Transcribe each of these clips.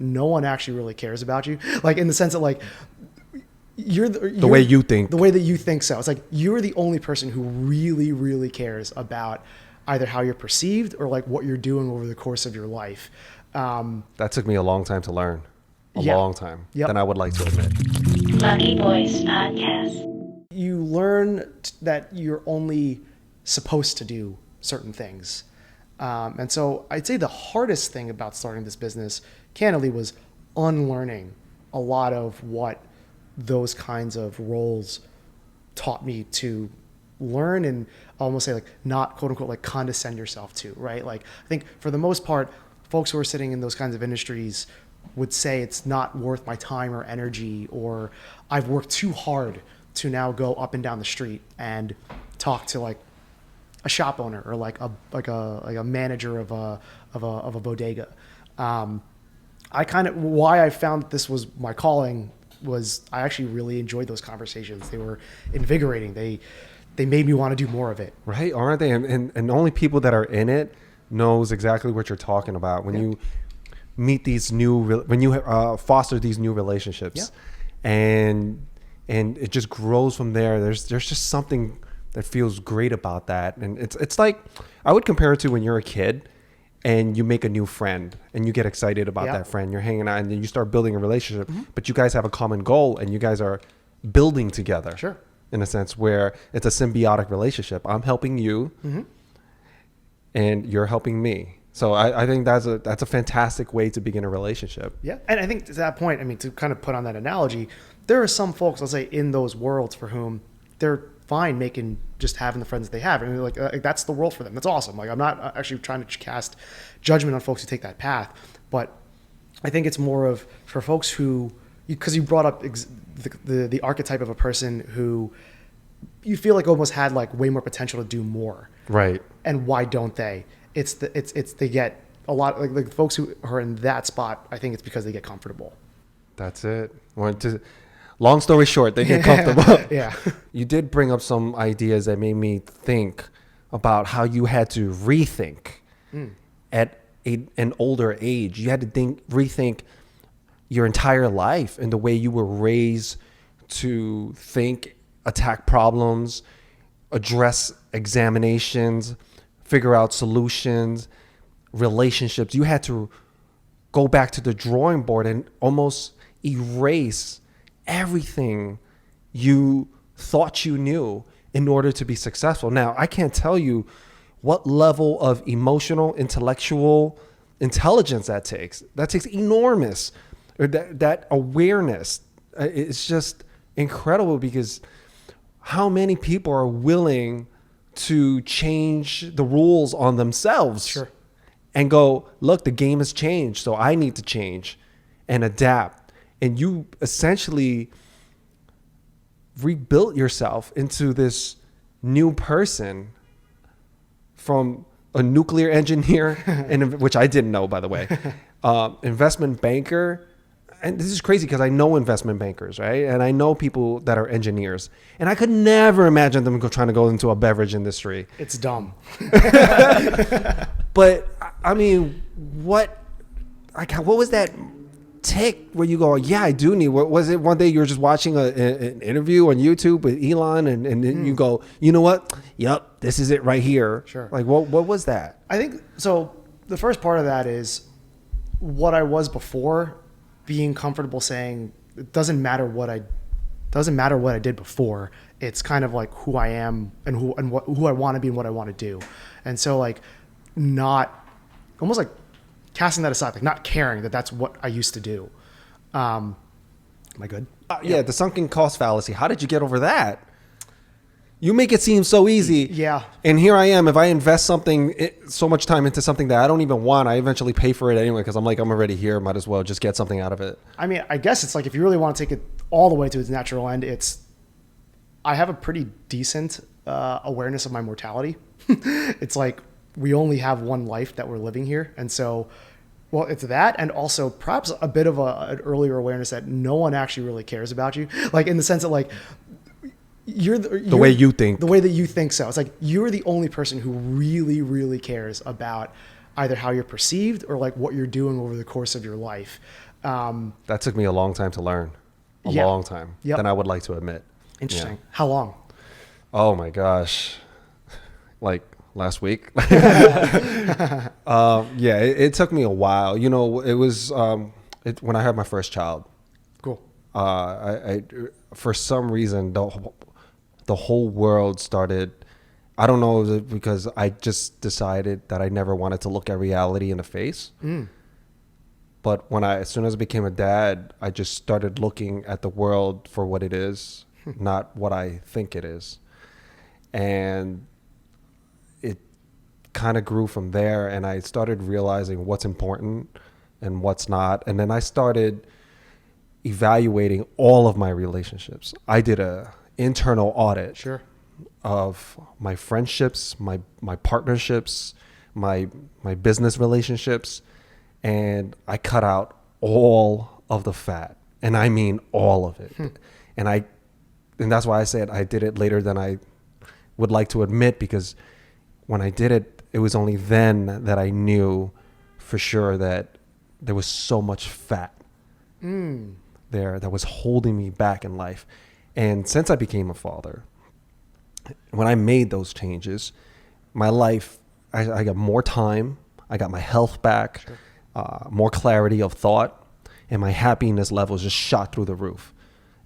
no one actually really cares about you. Like in the sense that like you're the way you think. The way that you think so. It's like you're the only person who really, really cares about either how you're perceived or like what you're doing over the course of your life. That took me a long time to learn. A long time. Yep. Than I would like to admit. Lucky Boys Podcast. You learn that you're only supposed to do certain things. And so I'd say the hardest thing about starting this business, candidly, was unlearning a lot of what those kinds of roles taught me to learn and almost say like not quote unquote like condescend yourself to, right? Like I think for the most part, folks who are sitting in those kinds of industries would say it's not worth my time or energy, or I've worked too hard to now go up and down the street and talk to like a shop owner or like a manager of a bodega. I kind of, why I found that this was my calling was I actually really enjoyed those conversations. They were invigorating. They made me want to do more of it. Right, aren't they? And only people that are in it knows exactly what you're talking about. When you meet these when you foster these new relationships, and it just grows from there. There's just something that feels great about that. And it's like, I would compare it to when you're a kid and you make a new friend and you get excited about that friend. You're hanging out and then you start building a relationship, but you guys have a common goal and you guys are building together. Sure. In a sense where it's a symbiotic relationship. I'm helping you and you're helping me. So I think that's a fantastic way to begin a relationship. Yeah. And I think to that point, I mean, to kind of put on that analogy, there are some folks, let's say, in those worlds for whom they're fine just having the friends they have. And like that's the world for them. That's awesome. Like I'm not actually trying to cast judgment on folks who take that path, but I think it's more of for folks who, because you brought up the archetype of a person who you feel like almost had like way more potential to do more. Right. And why don't they? It's they get a lot like the folks who are in that spot. I think it's because they get comfortable. That's it. Long story short, they get comfortable. Yeah. You did bring up some ideas that made me think about how you had to rethink at an older age. You had to rethink your entire life and the way you were raised to think, attack problems, address examinations, figure out solutions, relationships. You had to go back to the drawing board and almost erase everything you thought you knew in order to be successful. Now, I can't tell you what level of emotional, intellectual intelligence that takes. That takes enormous. That awareness. It's just incredible because how many people are willing to change the rules on themselves? Sure. And go, look, the game has changed, so I need to change and adapt. And you essentially rebuilt yourself into this new person from a nuclear engineer, which I didn't know, by the way, investment banker. And this is crazy because I know investment bankers, right? And I know people that are engineers. And I could never imagine them trying to go into a beverage industry. It's dumb. But, I mean, what was that tick where you go, yeah, I do need, what was it one day you were just watching an interview on YouTube with Elon and then you go, you know what? Yep, this is it right here. Sure. Like, what was that? I think, so the first part of that is what I was before, being comfortable saying it doesn't matter what I did before. It's kind of like who I am and who I want to be and what I want to do. And so like not almost like casting that aside, like not caring that that's what I used to do. Am I good? Yeah, the sunken cost fallacy. How did you get over that? You make it seem so easy. Yeah. And here I am. If I invest so much time into something that I don't even want, I eventually pay for it anyway because I'm already here. Might as well just get something out of it. I mean, I guess it's like if you really want to take it all the way to its natural end, I have a pretty decent awareness of my mortality. It's like we only have one life that we're living here. And so, well, it's that, and also perhaps a bit of an earlier awareness that no one actually really cares about you. Like in the sense that like, you're the way you think. The way that you think so. It's like you're the only person who really, really cares about either how you're perceived or like what you're doing over the course of your life. That took me a long time to learn. A Yeah. long time. Yep. Than I would like to admit. Interesting. Yeah. How long? Oh my gosh. Like last week. Yeah, it took me a while. You know, it was when I had my first child. Cool. I for some reason the whole world started. I don't know, is it because I just decided that I never wanted to look at reality in the face. But as soon as I became a dad, I just started looking at the world for what it is, not what I think it is. And it kind of grew from there, and I started realizing what's important and what's not. And then I started evaluating all of my relationships. I did a internal audit. Sure. Of my friendships, my partnerships, my business relationships, and I cut out all of the fat, and I mean all of it. And that's why I said I did it later than I would like to admit, because when I did it, it was only then that I knew for sure that there was so much fat there that was holding me back in life. And since I became a father, when I made those changes, my life, I got more time, I got my health back, more clarity of thought, and my happiness levels just shot through the roof.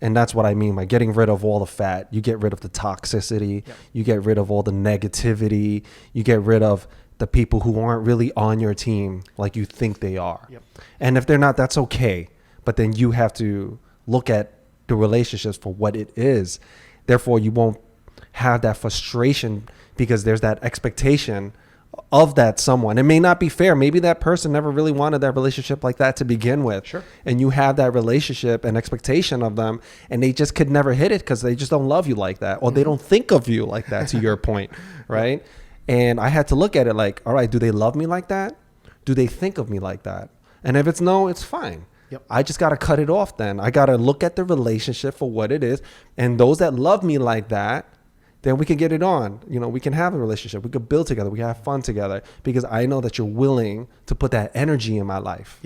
And that's what I mean by getting rid of all the fat. You get rid of the toxicity, you get rid of all the negativity, you get rid of the people who aren't really on your team like you think they are. And if they're not, that's okay. But then you have to look at the relationships for what it is. Therefore, you won't have that frustration because there's that expectation of that someone. It may not be fair. Maybe that person never really wanted that relationship like that to begin with. Sure. And you have that relationship and expectation of them, and they just could never hit it because they just don't love you like that, or they don't think of you like that, to your point, right? And I had to look at it like, all right, do they love me like that? Do they think of me like that? And if it's no, it's fine. I just got to cut it off then. I got to look at the relationship for what it is. And those that love me like that, then we can get it on. You know, we can have a relationship. We could build together. We can have fun together, because I know that you're willing to put that energy in my life.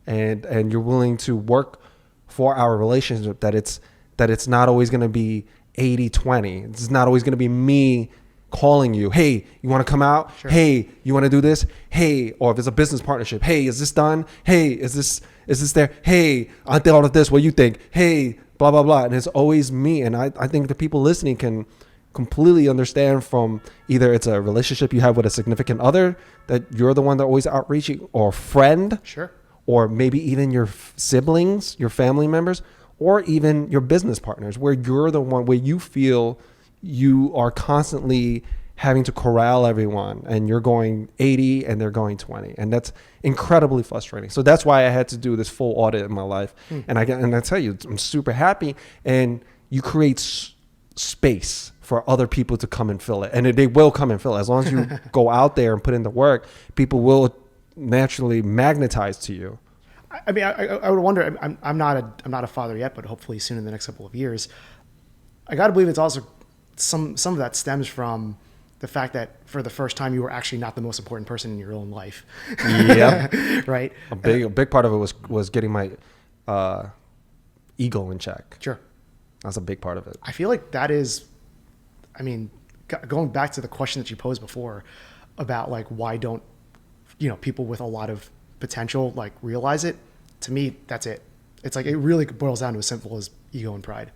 And you're willing to work for our relationship, that it's not always going to be 80-20. It's not always going to be me calling you, hey, you want to come out? Sure. Hey, you want to do this? Hey, or if it's a business partnership, hey, is this done? Hey, is this there? Hey, I think all of this. What do you think? Hey, blah, blah, blah. And it's always me. And I think the people listening can completely understand, from either it's a relationship you have with a significant other, that you're the one that always outreaching, or friend. Sure. Or maybe even your siblings, your family members, or even your business partners, where you're the one, where you feel you are constantly having to corral everyone, and you're going 80 and they're going 20. And that's incredibly frustrating. So that's why I had to do this full audit in my life. And I tell you, I'm super happy. And you create space for other people to come and fill it. And they will come and fill it. As long as you go out there and put in the work, people will naturally magnetize to you. I mean, I would wonder, I'm not a father yet, but hopefully soon in the next couple of years. I got to believe it's also some of that stems from the fact that for the first time you were actually not the most important person in your own life. Yep. Right. A big part of it was getting my ego in check. Sure. That's a big part of it. I feel like that is, I mean, going back to the question that you posed before about like, why don't, people with a lot of potential like realize it? To me, that's it. It's like, it really boils down to as simple as ego and pride.